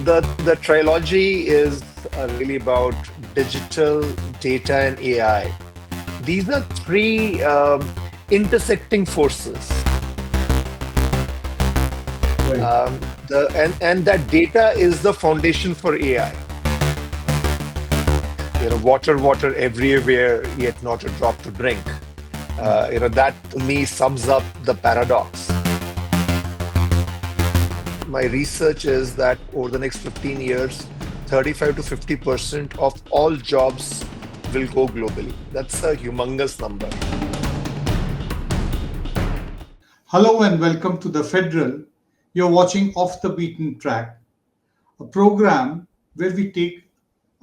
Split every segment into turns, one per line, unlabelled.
the trilogy is really about digital, data, and AI. These are three intersecting forces.
Right.
And that data is the foundation for AI. Water everywhere, yet not a drop to drink. That to me sums up the paradox. My research is that over the next 15 years, 35 to 50% of all jobs will go globally. That's a humongous number.
Hello and welcome to the Federal. You're watching Off the Beaten Track, a program where we take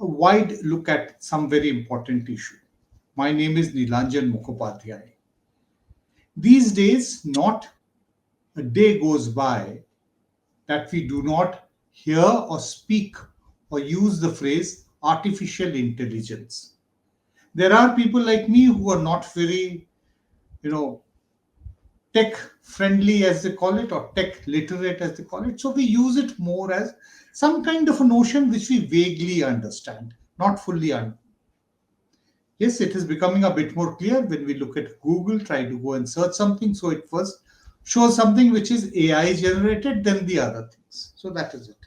a wide look at some very important issue. My name is Nilanjan Mukhopadhyay. These days, not a day goes by that we do not hear or speak or use the phrase artificial intelligence. There are people like me who are not very, you know, tech friendly as they call it, or tech literate as they call it. So we use it more as some kind of a notion which we vaguely understand, not fully understand. Yes, it is becoming a bit more clear when we look at Google, try to go and search something. So it first shows something which is AI generated, then the other things. So that is it.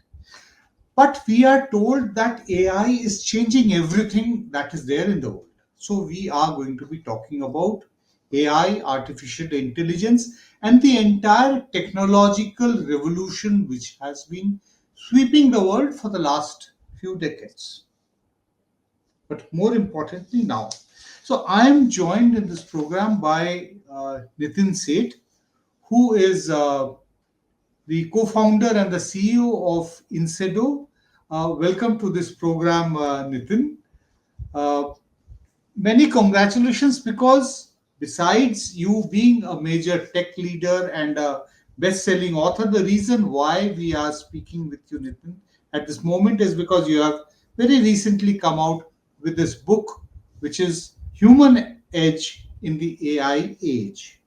But we are told that AI is changing everything that is there in the world. So we are going to be talking about AI, artificial intelligence, and the entire technological revolution which has been sweeping the world for the last few decades. But more importantly now. So I am joined in this program by Nitin Seth, who is the co-founder and the CEO of Incedo. Welcome to this program, Nitin. Uh, Many congratulations, because besides you being a major tech leader and a best-selling author, the reason why we are speaking with you, Nitin, at this moment is because you have very recently come out with this book, which is Human Edge in the AI Age.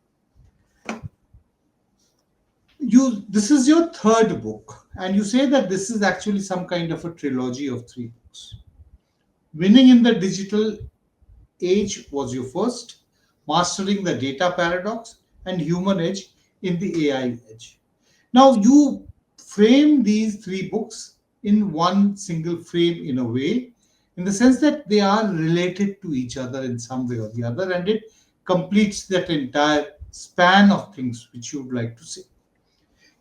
This is your third book, and you say that this is actually some kind of a trilogy of three books. Winning in the Digital Age was your first, Mastering the Data Paradox, and Human Edge in the AI Age. Now, you frame these three books in one single frame in a way, in the sense that they are related to each other in some way or the other, and it completes that entire span of things which you would like to say.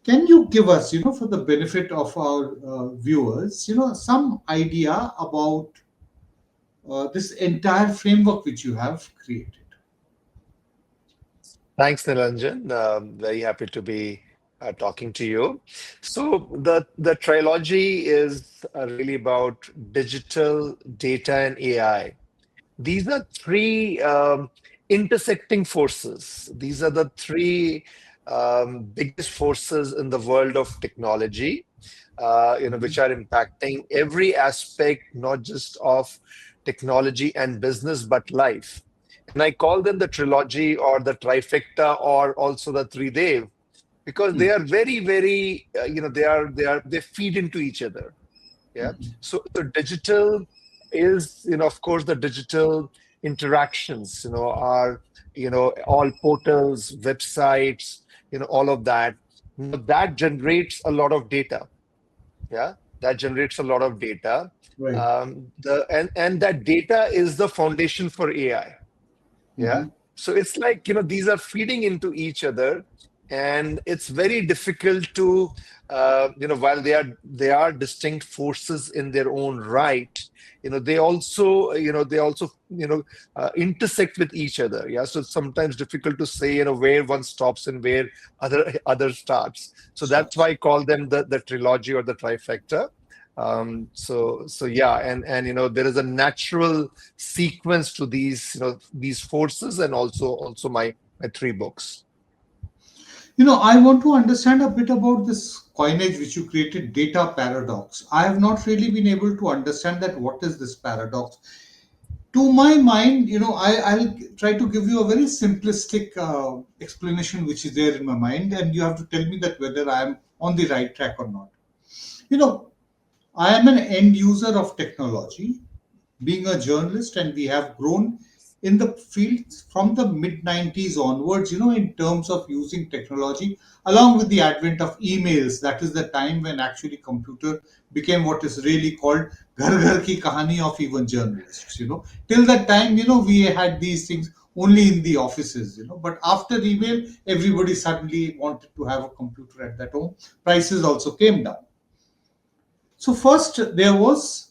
Can you give us, for the benefit of our viewers, some idea about this entire framework which you have created?
Thanks, Nilanjan. Very happy to be talking to you. So the trilogy is really about digital, data, and AI. These are three intersecting forces. These are the three biggest forces in the world of technology, which are impacting every aspect, not just of technology and business, but life. And I call them the trilogy or the trifecta or also the three Dev because they are very, very, they feed into each other. Yeah. So the digital is, of course, the digital interactions, are, all portals, websites, all of that. That generates a lot of data. Yeah. That generates a lot of data.
Right.
And that data is the foundation for AI. Yeah.
Mhm.
So it's like, these are feeding into each other, and it's very difficult to, while they are distinct forces in their own right, they also intersect with each other. Yeah. So it's sometimes difficult to say, where one stops and where other starts. So that's why
Starts.
I call them the trilogy or the trifecta. So yeah, and there is a natural sequence to these forces, and also my three books.
I want to understand a bit about this coinage which you created, data paradox. I have not really been able to understand that. What is this paradox? To my mind, I'll try to give you a very simplistic explanation which is there in my mind, and you have to tell me that whether I am on the right track or not. You know, I am an end user of technology, being a journalist, and we have grown in the field from the mid 90s onwards, in terms of using technology, along with the advent of emails. That is the time when actually computer became what is really called ghar ghar ki kahani of even journalists. Till that time, we had these things only in the offices. But after email, everybody suddenly wanted to have a computer at that home. Prices also came down. So first there was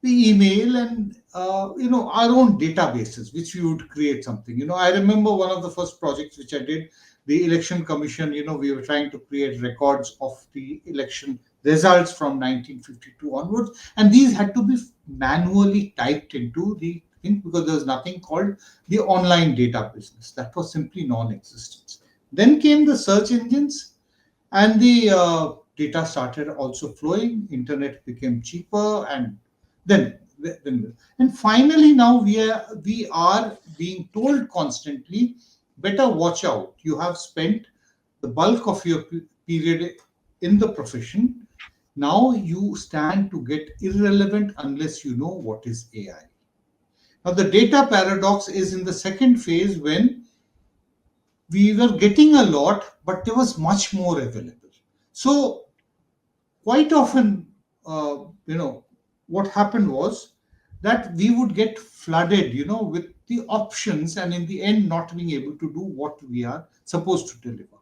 the email and our own databases which we would create something. I remember one of the first projects which I did, the election commission. We were trying to create records of the election results from 1952 onwards, and these had to be manually typed into the thing because there was nothing called the online data business. That was simply non-existent. Then came the search engines, and the data started also flowing. Internet became cheaper, and then and finally now we are being told constantly, better watch out, you have spent the bulk of your period in the profession. Now you stand to get irrelevant unless you know what is AI. Now the data paradox is in the second phase, when we were getting a lot but there was much more available. So quite often, what happened was that we would get flooded, with the options, and in the end not being able to do what we are supposed to deliver.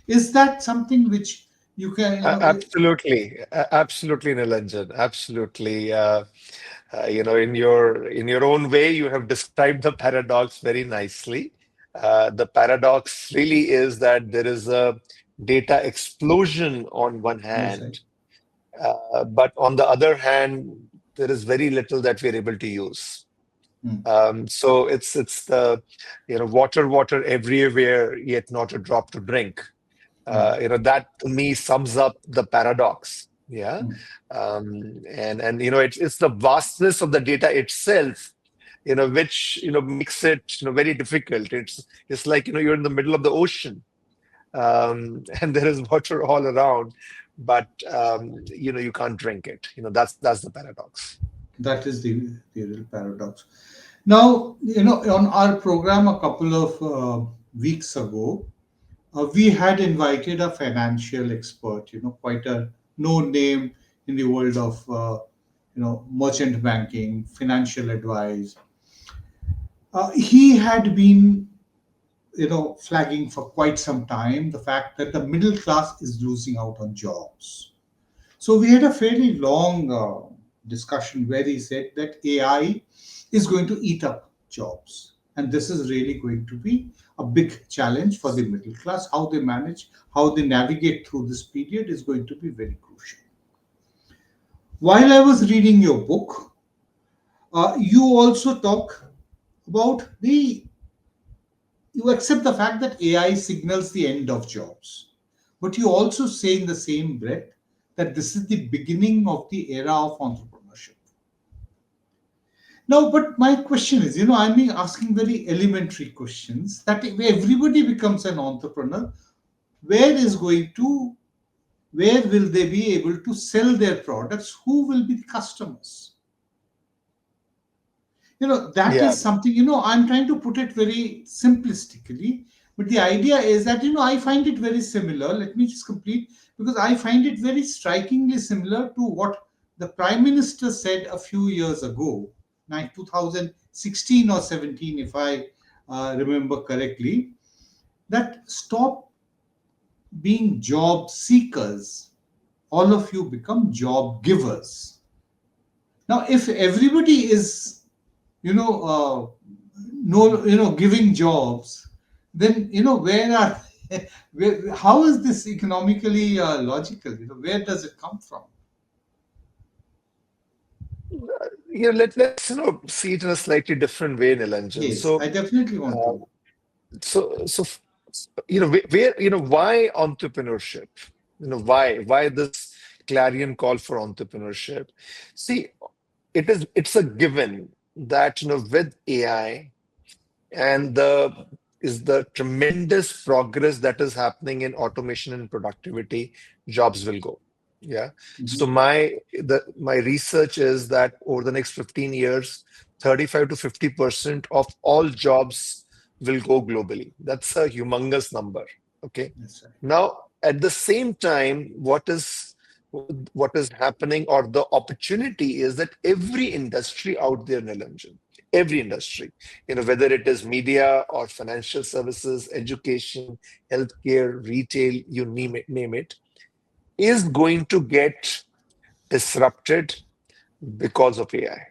Is that something which you can,
Absolutely, Nilanjan. Absolutely. In your own way, you have described the paradox very nicely. The paradox really is that there is a data explosion on one
yes, I,
hand, but on the other hand, there is very little that we're able to use.
mm,
So it's the water, water everywhere, yet not a drop to drink.
mm,
That to me sums up the paradox. Yeah.
mm,
And it's the vastness of the data itself, which makes it very difficult. It's like you're in the middle of the ocean, and there is water all around, but you can't drink it. That's the paradox.
that is the real paradox. Now, on our program a couple of weeks ago, we had invited a financial expert, quite a known name in the world of, merchant banking, financial advice. He had been, flagging for quite some time the fact that the middle class is losing out on jobs. So we had a fairly long discussion where he said that AI is going to eat up jobs. And this is really going to be a big challenge for the middle class. How they manage, how they navigate through this period is going to be very crucial. While I was reading your book, you also talk about you accept the fact that AI signals the end of jobs. But you also say in the same breath that this is the beginning of the era of entrepreneurship. Now, but my question is, I'm being asking very elementary questions that if everybody becomes an entrepreneur, where is going to, where will they be able to sell their products? Who will be the customers? That
Yeah.
is something, I'm trying to put it very simplistically, but the idea is that, I find it very similar. Let me just complete, because I find it very strikingly similar to what the prime minister said a few years ago, like 2016 or 17, if I remember correctly, that stop being job seekers, all of you become job givers. Now, if everybody is, you know, no, giving jobs, then where are, how is this economically logical? Where does it come from?
Let's see it in a slightly different way, Nilanjan.
Yes, I definitely want
Uh,
to.
where why entrepreneurship? Why this clarion call for entrepreneurship? See, it's a given that with AI and the tremendous progress that is happening in automation and productivity, jobs will go. Yeah. So
Mhm.
my research is that over the next 15 years, 35 to 50% of all jobs will go globally. That's a humongous number. Okay.
That's right.
Now, at the same time, what is happening or the opportunity is that every industry out there, Nilanjan, every industry, whether it is media or financial services, education, healthcare, retail, you name it, is going to get disrupted because of AI.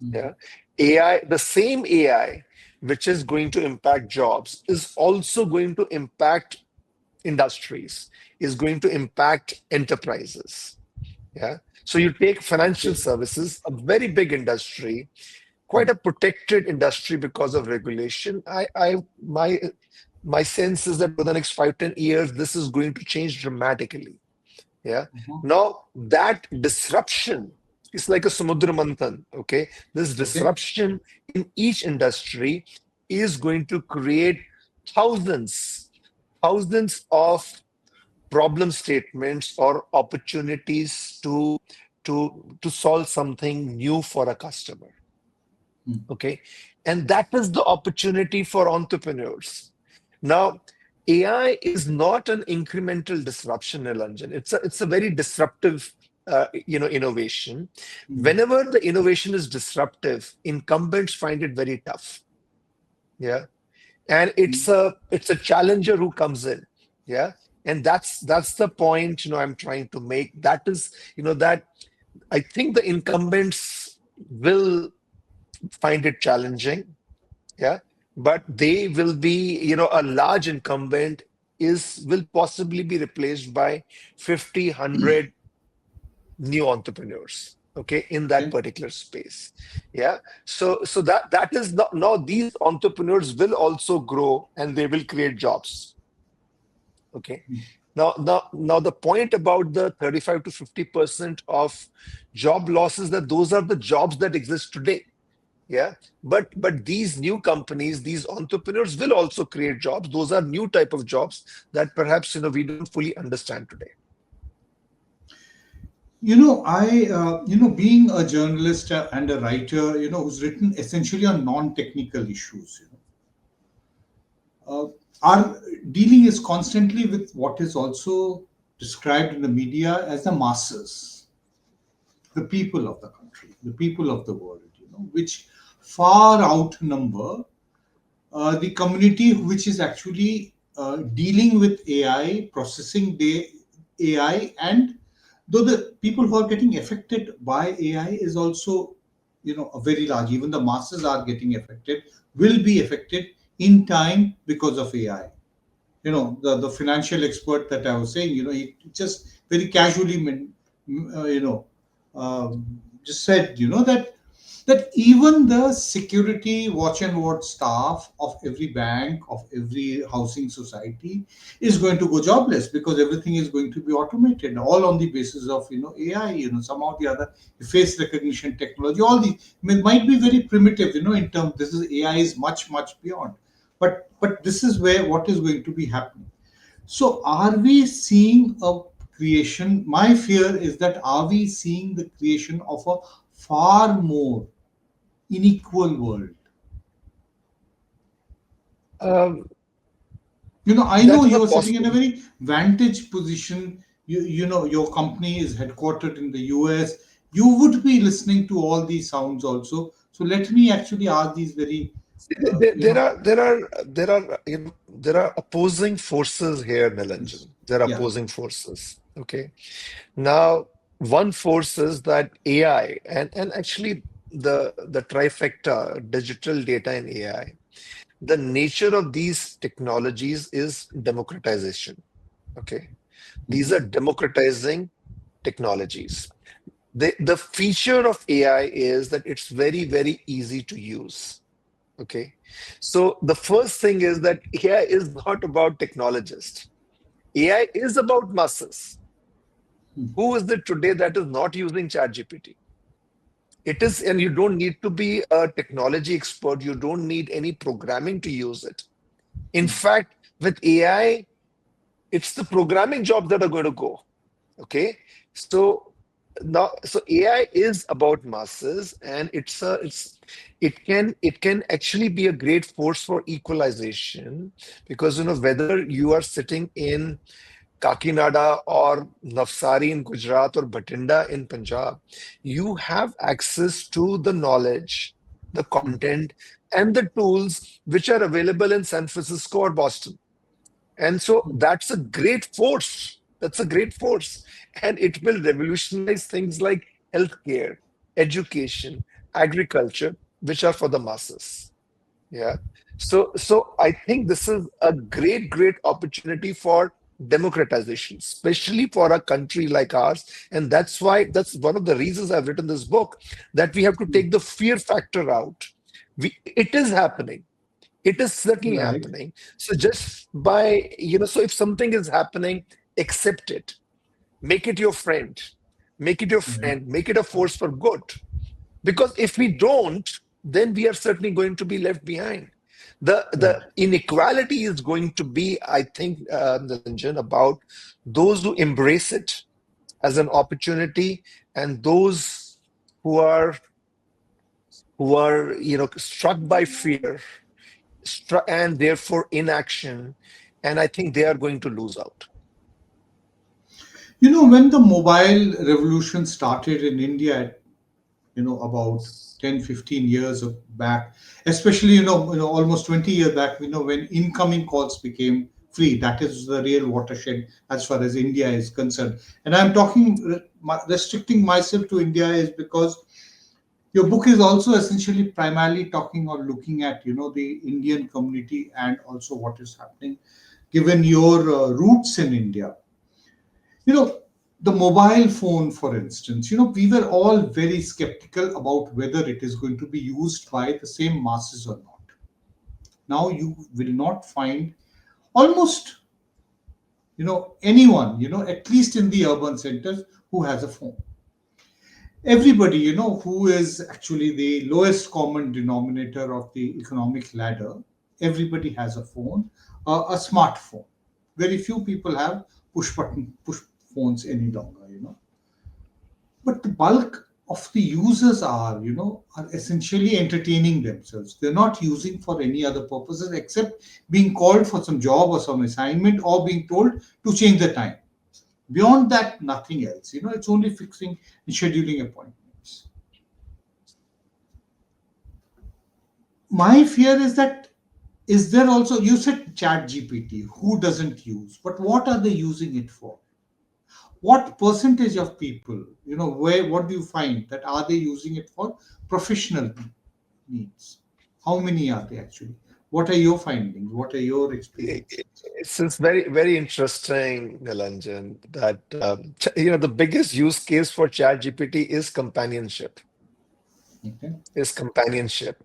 Mhm.
Yeah. AI, the same AI which is going to impact jobs is also going to impact industries, is going to impact enterprises. Yeah. So you take financial
Okay.
services, a very big industry, quite a protected industry because of regulation. My sense is that over the next 5, 10 years, this is going to change dramatically. Yeah.
Mhm.
Now that disruption is like a Samudra Manthan. Okay. This
Okay.
disruption in each industry is going to create thousands, thousands of problem statements or opportunities to solve something new for a customer.
Mm.
Okay. And that is the opportunity for entrepreneurs. Now, AI is not an incremental disruption, Nilanjan. It's a very disruptive innovation.
Mm.
Whenever the innovation is disruptive, incumbents find it very tough. Yeah. And
Mm.
it's a challenger who comes in. Yeah. And that's the point, I'm trying to make. That is, that I think the incumbents will find it challenging. Yeah. But they will be, a large incumbent is will possibly be replaced by 50, 100 new entrepreneurs. Okay, in that
Okay.
particular space. Yeah. So that is not, now these entrepreneurs will also grow and they will create jobs. Okay.
Mm.
Now the point about the 35 to 50% of job losses, that those are the jobs that exist today. Yeah. But these new companies, these entrepreneurs will also create jobs. Those are new type of jobs that perhaps we don't fully understand today.
Being a journalist and a writer, who's written essentially on non-technical issues, our dealing is constantly with what is also described in the media as the masses, the people of the country, the people of the world, which far outnumber the community which is actually dealing with AI, processing the AI, and though the people who are getting affected by AI is also, a very large, even the masses are getting affected, will be affected in time because of AI. The financial expert that I was saying, he just very casually you know just said, that even the security watch and ward staff of every bank, of every housing society, is going to go jobless because everything is going to be automated, all on the basis of AI, somehow or the other, face recognition technology, all these might be very primitive, in terms, this is AI is much beyond, but this is where what is going to be happening. So are we seeing a creation? My fear is that are we seeing the creation of a far more unequal world?
Um,
I know
that is a
you're sitting in a
possible.
very vantage position. Your company is headquartered in the US. You would be listening to all these sounds also. So let me actually ask these very,
There, there are there are there are there are opposing forces here,
yes,
Nilanjan. There are
yeah.
opposing forces. Okay. Now, one force is that AI and actually the trifecta, digital data and AI. The nature of these technologies is democratization. Okay. These
Mhm.
are democratizing technologies. The feature of AI is that it's very, very easy to use. Okay. So the first thing is that AI is not about technologists. AI is about masses. Who is it today that is not using ChatGPT? It is, and you don't need to be a technology expert. You don't need any programming to use it. In fact, with AI, it's the programming jobs that are going to go. Okay, so now, so AI is about masses, and it can actually be a great force for equalization, because whether you are sitting in Kakinada or Navsari in Gujarat or Bhatinda in Punjab, you have access to the knowledge, the content, and the tools which are available in San Francisco or Boston. And so that's a great force. That's a great force. And it will revolutionize things like healthcare, education, agriculture, which are for the masses. Yeah. So I think this is a great, great opportunity for democratization, especially for a country like ours. And that's one of the reasons I've written this book, that we have to take the fear factor out. It is happening. It is certainly
Right.
happening. So just by, so if something is happening, accept it. Make it your friend. Make it your
Yeah.
friend. Make it a force for good. Because if we don't, then we are certainly going to be left behind. The
Right.
inequality is going to be, I think, Nilanjan, about those who embrace it as an opportunity, and those who are struck by fear, and therefore inaction, and I think they are going to lose out.
When the mobile revolution started in India, about 10, 15 years back, especially, almost 20 years back, when incoming calls became free. That is the real watershed as far as India is concerned. And I'm talking, restricting myself to India is because your book is also essentially primarily talking or looking at, the Indian community and also what is happening given your roots in India. you know the mobile phone, for instance, we were all very skeptical about whether it is going to be used by the same masses or not. Now you will not find almost anyone, at least in the urban centers, who has a phone. Everybody, who is actually the lowest common denominator of the economic ladder, everybody has a phone, a smartphone. Very few people have push phones any longer, but the bulk of the users are essentially entertaining themselves. They're not using for any other purposes except being called for some job or some assignment, or being told to change the time. Beyond that, nothing else. It's only fixing and scheduling appointments. My fear is that, is there also, you said chat GPT, who doesn't use, but what are they using it for? What percentage of people, what do you find that are they using it for professional needs? How many are they actually? What are your findings? What are your experiences?
It's very, very interesting, Nilanjan, that the biggest use case for ChatGPT is companionship.
Okay.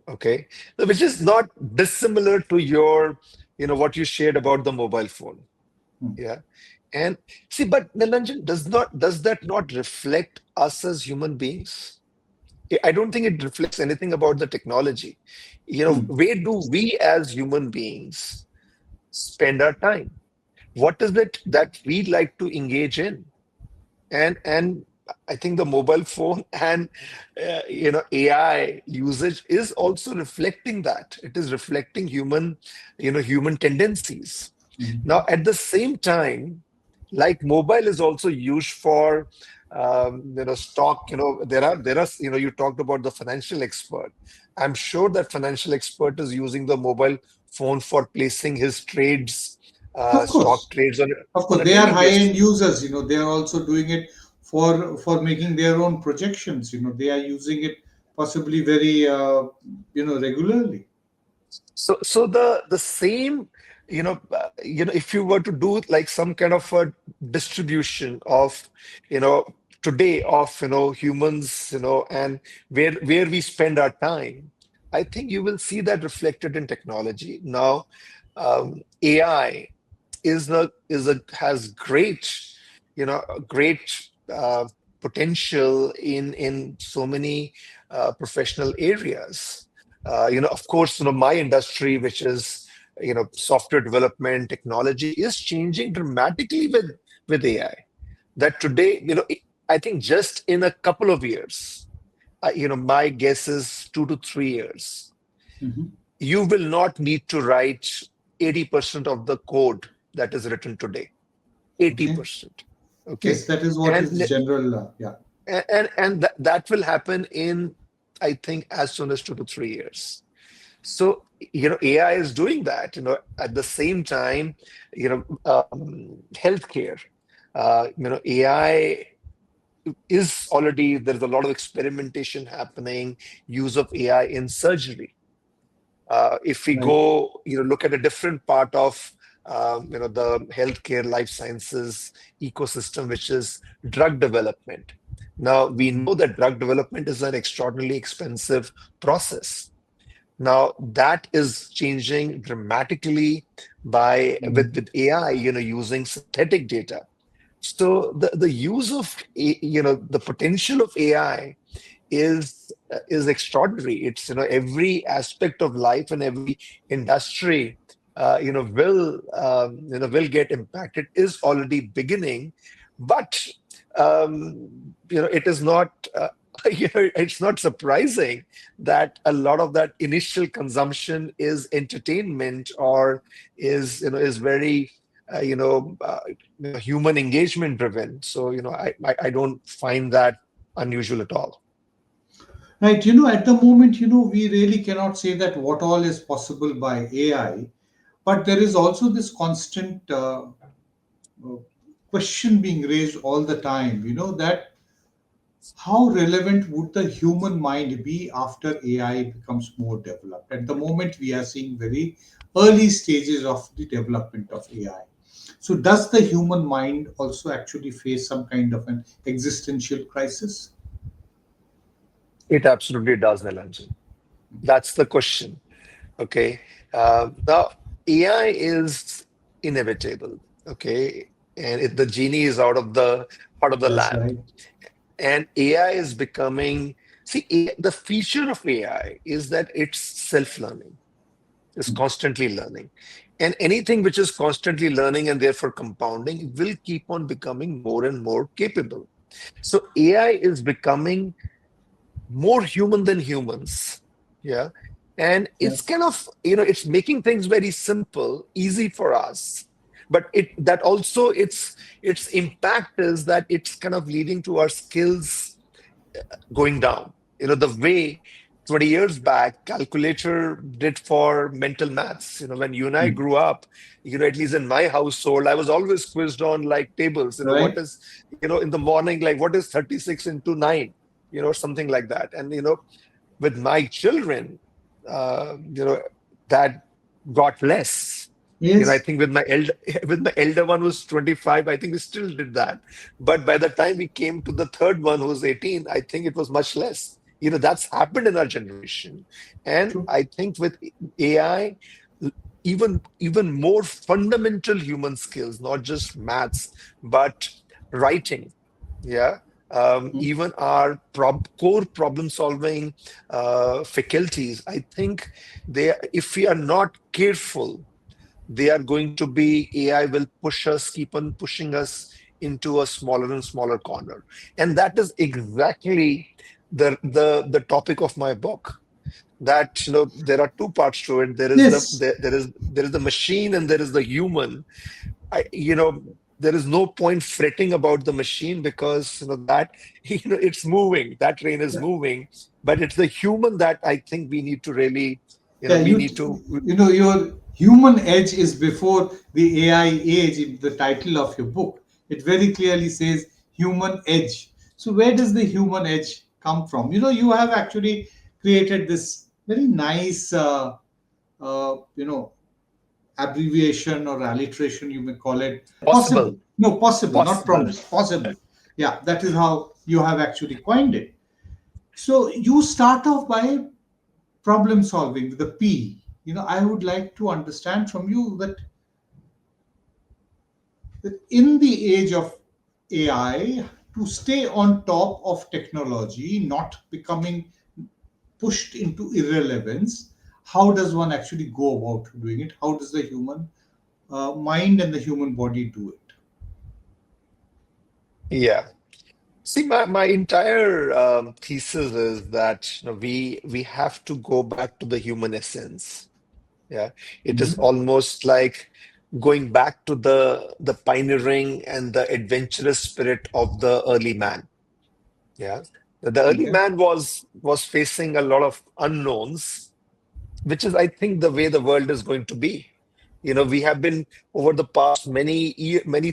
Okay, which is not dissimilar to your, what you shared about the mobile phone.
Hmm.
Yeah. And see, but Nilanjan, does that not reflect us as human beings? I don't think it reflects anything about the technology.
Hmm.
Where do we as human beings spend our time? What is it that we like to engage in? And I think the mobile phone and AI usage is also reflecting that. It is reflecting human tendencies.
Hmm.
Now, at the same time, like mobile is also used for stock. There are you talked about the financial expert. I'm sure that financial expert is using the mobile phone for placing his trades,
Of
stock
course.
trades
Of
on
course,
a
they are
daily basis.
high-end users. They are also doing it for making their own projections. They are using it possibly very regularly.
So the same, if you were to do like some kind of a distribution of, you know, today of, humans, and where we spend our time, I think you will see that reflected in technology. Now, AI has great potential in so many professional areas. Of course, my industry, which is software development technology, is changing dramatically with AI. that today, I think just in a couple of years, my guess is 2 to 3 years,
Mhm.
you will not need to write 80% of the code that is written today.
Okay.
80%. Okay.
Yes, that is what is
And
the general. Yeah.
that will happen in, I think, as soon as 2 to 3 years. So, AI is doing that, at the same time, healthcare. AI is already, there's a lot of experimentation happening, use of AI in surgery. If we
Right.
go, look at a different part of, the healthcare life sciences ecosystem, which is drug development. Now, we know that drug development is an extraordinarily expensive process. Now that is changing dramatically by
Mhm.
with AI, using synthetic data. So the use of the potential of AI is extraordinary. It's every aspect of life and every industry will get impacted. Is already beginning, but it is not. It's not surprising that a lot of that initial consumption is entertainment or is very human engagement driven. So I don't find that unusual at all.
Right. At the moment, we really cannot say that what all is possible by AI, but there is also this constant uh, question being raised all the time, that how relevant would the human mind be after AI becomes more developed? At the moment, we are seeing very early stages of the development of AI. So, does the human mind also actually face some kind of an existential crisis?
It absolutely does, Nilanjan. That's the question. Okay. Now, AI is inevitable. Okay. And the genie is out of the
That's
lamp.
right.
And AI is becoming, see, the feature of AI is that it's self-learning, it's constantly learning. And anything which is constantly learning and therefore compounding will keep on becoming more and more capable. So AI is becoming more human than humans. Yeah. And it's
Yes.
kind of, it's making things very simple, easy for us. But that also its impact is that it's kind of leading to our skills going down. The way 20 years back, calculator did for mental maths. When you and I
Mm.
grew up, at least in my household, I was always quizzed on like tables. What
Right?
is, in the morning, like what is 36 into 9, something like that. And, with my children, that got less. I
Yes.
think with my elder with my elder one who's 25, I think we still did that. But by the time we came to the third one who's 18, I think it was much less. That's happened in our generation. And
True.
I think with AI, even more fundamental human skills, not just maths, but writing. Yeah.
Mm.
Even our core problem solving faculties, I think if we are not careful, they are going to be, AI will keep on pushing us into a smaller and smaller corner. And that is exactly the topic of my book. That there are two parts to it. There is
Yes.
there is the machine and there is the human. There is no point fretting about the machine because that it's moving. That train is
Yeah.
moving, but it's the human that I think we need to really,
Yeah,
we need to.
your human edge is before the AI age in the title of your book. It very clearly says human edge. So where does the human edge come from? You have actually created this very nice, abbreviation or alliteration, you may call it. Possible.
Possible,
No, possible, not
possible.
promise. Possible. Yeah, that is how you have actually coined it. So you start off by problem solving with the P. I would like to understand from you that in the age of AI, to stay on top of technology, not becoming pushed into irrelevance, how does one actually go about doing it? How does the human mind and the human body do it?
Yeah. See, my entire thesis is that we have to go back to the human essence. Yeah, it is
Mhm.
almost like going back to the pioneering and the adventurous spirit of the early man. Yeah, the early
Okay.
man was facing a lot of unknowns, which is, I think, the way the world is going to be. We have been over the past many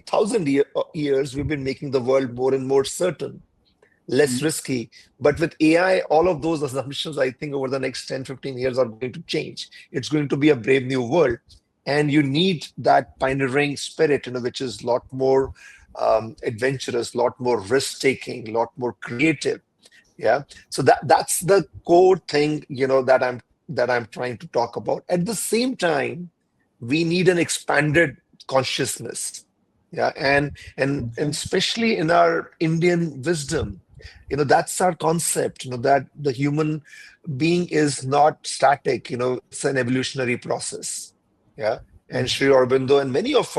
thousand years, we've been making the world more and more certain, less
Mhm.
risky. But with AI, all of those assumptions, I think, over the next 10, 15 years are going to change. It's going to be a brave new world. And you need that pioneering spirit, which is a lot more adventurous, a lot more risk-taking, a lot more creative. Yeah. So that's the core thing, that I'm trying to talk about. At the same time, we need an expanded consciousness. Yeah. And
Okay.
especially in our Indian wisdom, that's our concept, that the human being is not static, it's an evolutionary process. Yeah. And Sri
Yes.
Aurobindo and many of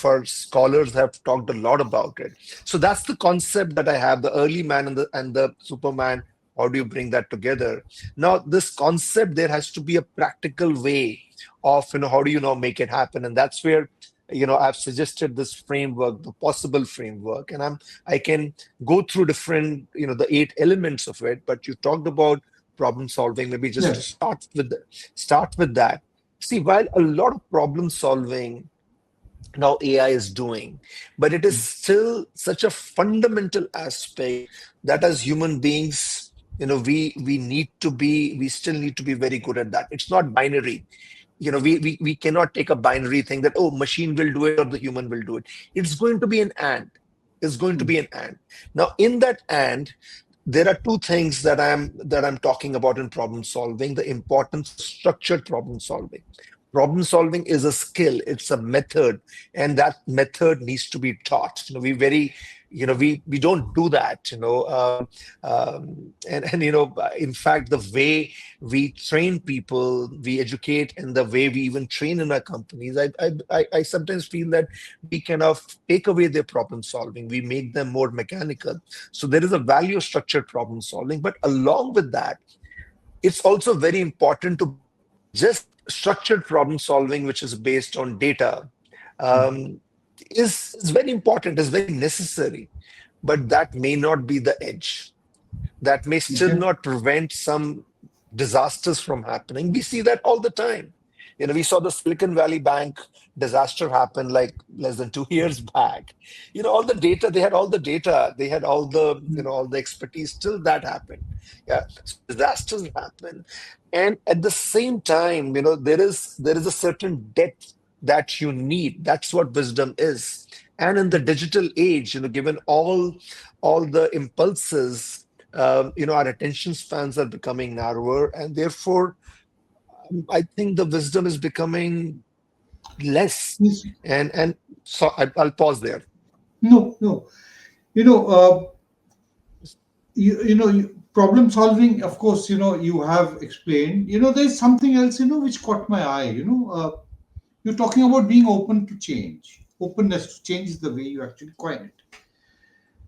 our scholars have talked a lot about it. So that's the concept that I have, the early man and the Superman. How do you bring that together? Now, this concept, there has to be a practical way of, how do you now make it happen? And that's where, I've suggested this framework, the possible framework, and I can go through different, the 8 elements of it. But you talked about problem solving, maybe just to
Yes.
start with that. See, while a lot of problem solving now AI is doing, but it is still such a fundamental aspect that as human beings, we still need to be very good at that. It's not binary. We cannot take a binary thing that, oh, machine will do it or the human will do it. It's going to be an and. It's going to be an and. Now, in that and, there are two things that I'm talking about in problem solving: the importance of structured problem solving. Problem solving is a skill, it's a method, and that method needs to be taught. We don't do that. And in fact, the way we train people, we educate, and the way we even train in our companies, I sometimes feel that we kind of take away their problem solving. We make them more mechanical. So there is a value of structured problem solving, but along with that, it's also very important to just structured problem solving, which is based on data, um, is very important, is very necessary, but that may not be the edge. That may still
Okay.
not prevent some disasters from happening. We see that all the time. We saw the Silicon Valley Bank disaster happen like less than 2 years back. All the data, they had all the data, they had all the expertise, till that happened. Yeah. So disasters happen. And at the same time, there is a certain depth that you need. That's what wisdom is. And in the digital age, given all the impulses, our attention spans are becoming narrower, and therefore, I think the wisdom is becoming less.
Yes.
And so I'll pause there.
No, no. You know, problem solving, of course, you have explained. There's something else, which caught my eye. You're talking about being open to change. Openness to change is the way you actually coin it.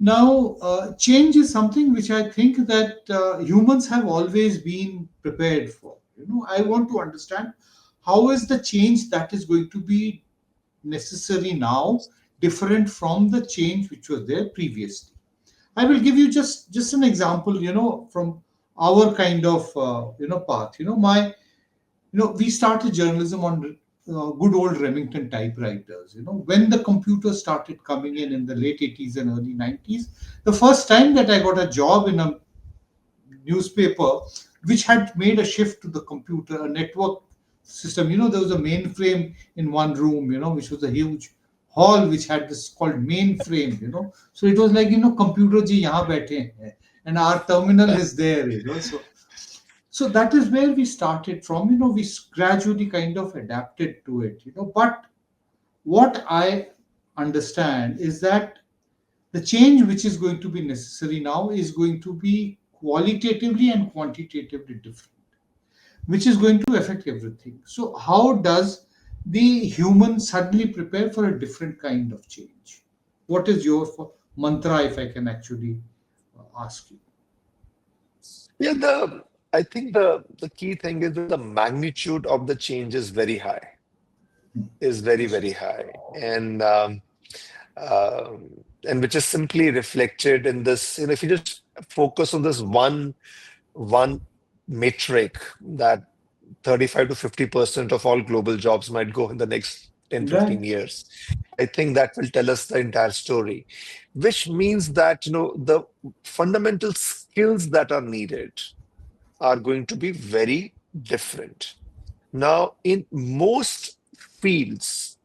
Now, change is something which I think that humans have always been prepared for. I want to understand how is the change that is going to be necessary now different from the change which was there previously. I will give you just an example, from our kind of path. We started journalism on good old Remington typewriters. When the computer started coming in the late 80s and early 90s, the first time that I got a job in a newspaper which had made a shift to the computer, a network system. There was a mainframe in one room, which was a huge hall which had this called mainframe. So it was like, computer ji yahan baithe hain, and our terminal is there, so that is where we started from. We gradually kind of adapted to it. But what I understand is that the change which is going to be necessary now is going to be qualitatively and quantitatively different, which is going to affect everything. So, how does the human suddenly prepare for a different kind of change? What is your mantra, if I can actually ask you?
Yeah, I think the key thing is that the magnitude of the change is very high, is very,
Yes.
very high. Um, and which is simply reflected in this, if you just focus on this one metric, that 35 to 50% of all global jobs might go in the next 10, 15
Right.
years. I think that will tell us the entire story, which means that, the fundamental skills that are needed are going to be very different. Now, in most fields,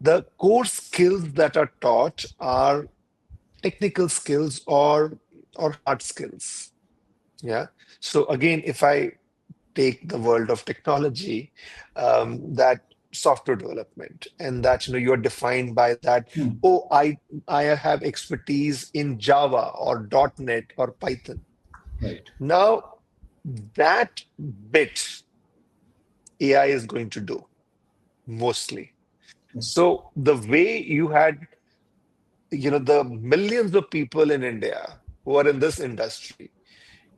the core skills that are taught are technical skills or hard skills. Yeah. So again, if I take the world of technology, that software development, and that you're defined by that.
Hmm.
Oh, I have expertise in Java or .NET or Python.
Right.
Now that bit AI is going to do mostly.
Yes.
So the way you had, the millions of people in India who are in this industry,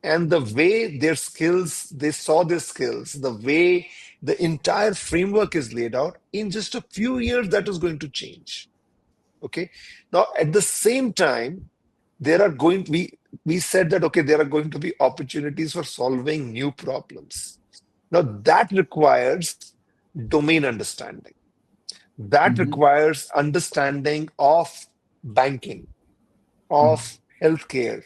and the way their skills, they saw their skills, the way the entire framework is laid out, in just a few years, that is going to change. Okay. Now, at the same time, there are going to be, we said that, okay, there are going to be opportunities for solving new problems. Now, that requires domain understanding. That
Hmm.
requires understanding of banking, of healthcare,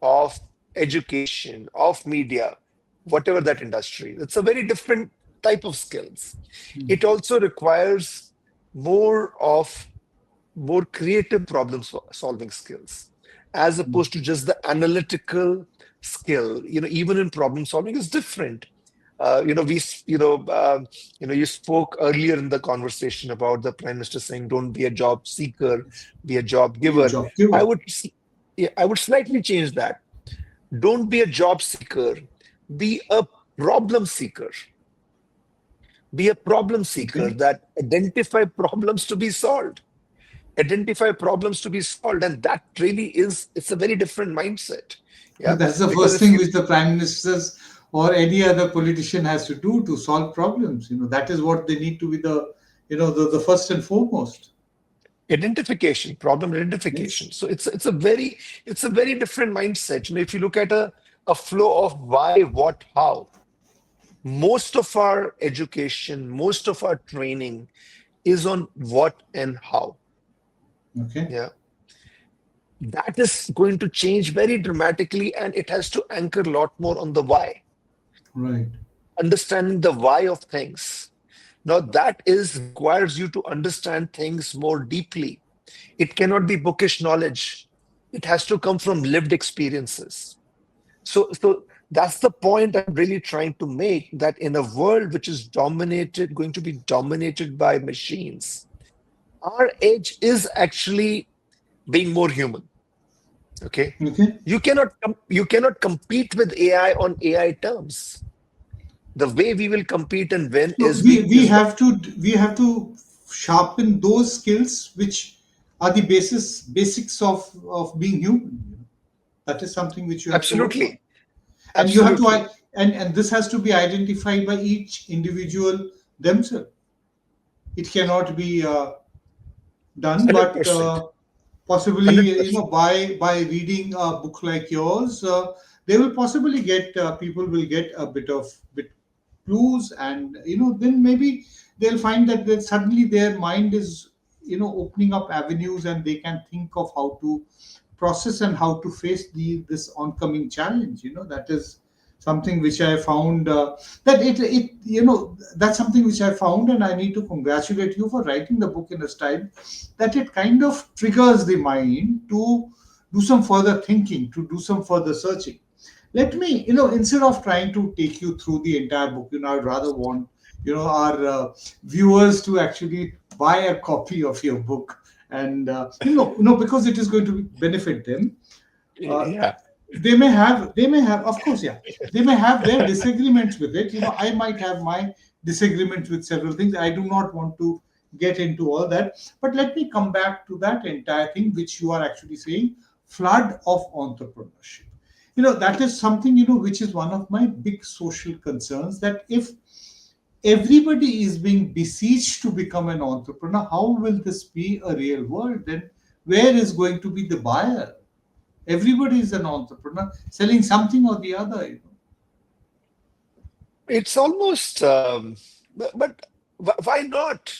of education, of media, whatever that industry. It's a very different type of skills. It also requires more of more creative solving skills, as opposed to just the analytical skill. Even in problem solving is different. We, you spoke earlier in the conversation about the Prime Minister saying, "Don't be a job seeker, be a job
Be a
giver."
job
I
giver.
would, yeah, I would slightly change that. Don't be a job seeker, be a problem seeker. Be a problem seeker
Okay.
that identify problems to be solved. Identify problems to be solved, and that really is, it's a very different mindset. Yeah,
That's the
because
first
if
thing
you
which the prime ministers or any other politician has to do to solve problems. That is what they need to be the first and foremost.
identification, problem
Yes.
identification. So it's a very different mindset. If you look at a flow of why, what, how, most of our education, most of our training is on what and how.
Okay.
Yeah, that is going to change very dramatically, and it has to anchor a lot more on the why,
Right.
understanding the why of things. Now, that is requires you to understand things more deeply. It cannot be bookish knowledge. It has to come from lived experiences. So that's the point I'm really trying to make, that in a world which is going to be dominated by machines, our edge is actually being more human. Okay.
Okay.
You cannot compete with AI on AI terms. The way we will compete and win
So
is
we
we
we
is by
have to we have to sharpen those skills which are the basics of being human. That is something which you have to work on,
absolutely,
and you have to
absolutely,
and this has to be identified by each individual themselves. It cannot be done, but
100%,
possibly
100%.
by reading a book like yours, they will possibly get people will get a bit clues, and then maybe they'll find that suddenly their mind is opening up avenues, and they can think of how to process and how to face this oncoming challenge. That is something which I found that it that's something which I found, and I need to congratulate you for writing the book in a style that it kind of triggers the mind to do some further thinking, to do some further searching. Let me, instead of trying to take you through the entire book, I'd rather want, our viewers to actually buy a copy of your book, and because it is going to benefit them. Uh,
Yeah.
they may have, of course, yeah, they may have their disagreements with it. I might have my disagreements with several things. I do not want to get into all that. But let me come back to that entire thing, which you are actually saying, flood of entrepreneurship. That is something, which is one of my big social concerns, that if everybody is being besieged to become an entrepreneur, how will this be a real world? Then where is going to be the buyer? Everybody is an entrepreneur selling something or the other.
It's almost, but why not?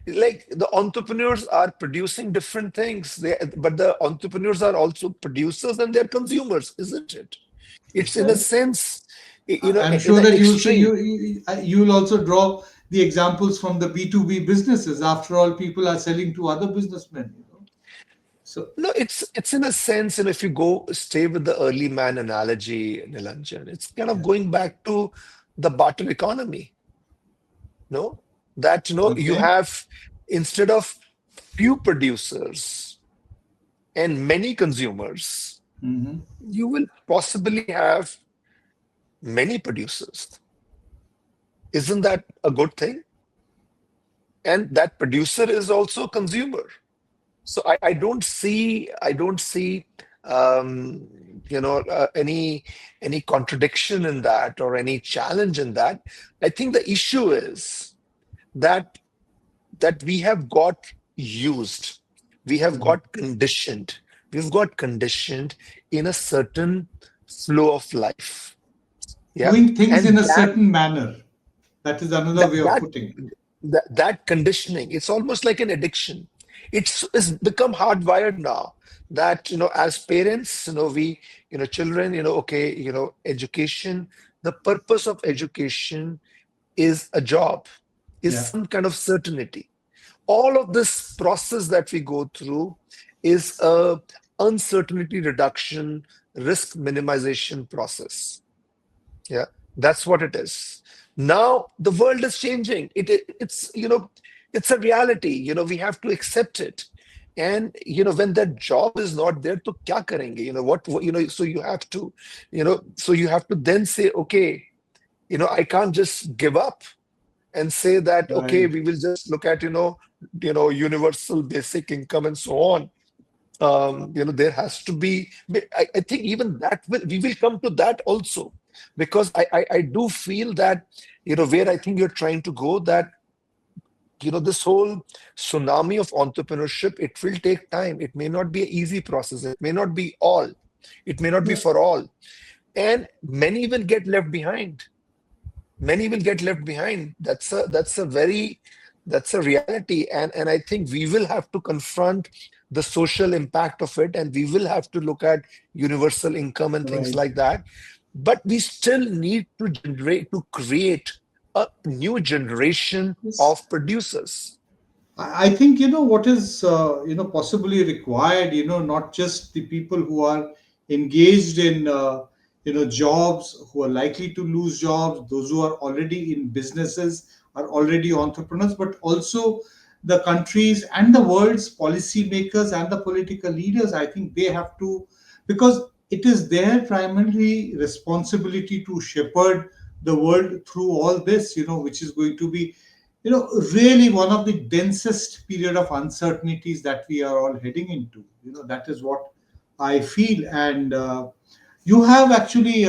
Like the entrepreneurs are producing different things, but the entrepreneurs are also producers and they're consumers, isn't it? It's in a
Right.
sense,
I'm
in
sure
an
that you will say
extreme.
you'll also draw the examples from the B2B businesses. After all, people are selling to other businessmen. So,
No, it's in a sense, if you go stay with the early man analogy, Nilanjan, it's kind of
yeah.
going back to the barter economy, no? That, you
Okay.
have, instead of few producers and many consumers,
Hmm.
you will possibly have many producers. Isn't that a good thing? And that producer is also a consumer. So I don't see um, any contradiction in that or any challenge in that. I think the issue is that we have got used, we have
Right.
got conditioned, we've got conditioned in a certain flow of life. Yeah,
Doing things in
and
a certain manner. That is another
that
way of
that
putting it.
that conditioning, it's almost like an addiction. It's become hardwired now that, as parents, we, children, okay, education, the purpose of education is a job, is
Yeah.
some kind of certainty. All of this process that we go through is a uncertainty reduction, risk minimization process. Yeah, that's what it is. Now the world is changing. It's a reality. We have to accept it. And when that job is not there, to kya karenge? So you have to then say, okay, I can't just give up and say that, okay,
Right.
we will just look at, universal basic income and so on. There has to be, I think even that we will come to that also, because I do feel that, where I think you're trying to go, that, this whole tsunami of entrepreneurship, it will take time. It may not be an easy process. It may not be all. It may not be
Yeah.
for all. And many will get left behind. Many will get left behind. That's a reality. And I think we will have to confront the social impact of it, and we will have to look at universal income and things
Right.
like that. But we still need to create a new generation
Yes.
of producers.
I think what is possibly required. Not just the people who are engaged in jobs, who are likely to lose jobs, those who are already in businesses, are already entrepreneurs, but also the countries and the world's policymakers and the political leaders. I think they have to, because it is their primary responsibility to shepherd the world through all this. Which is going to be really one of the densest period of uncertainties that we are all heading into. That is what I feel. And you have actually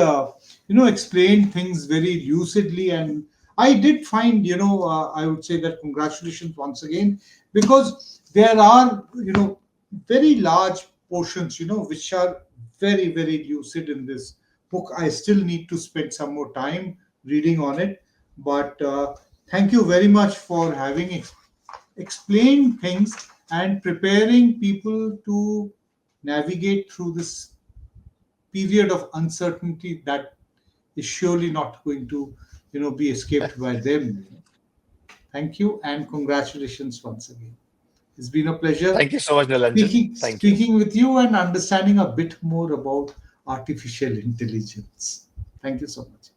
explained things very lucidly, and I did find, I would say that congratulations once again, because there are very large portions which are very, very lucid in this book. I still need to spend some more time reading on it, but thank you very much for having explained things and preparing people to navigate through this period of uncertainty that is surely not going to be escaped by them. Thank you and congratulations once again. It's been a pleasure
Thank you so much, Nilanjan.
speaking
Thank you.
speaking with you and understanding a bit more about artificial intelligence. Thank you so much.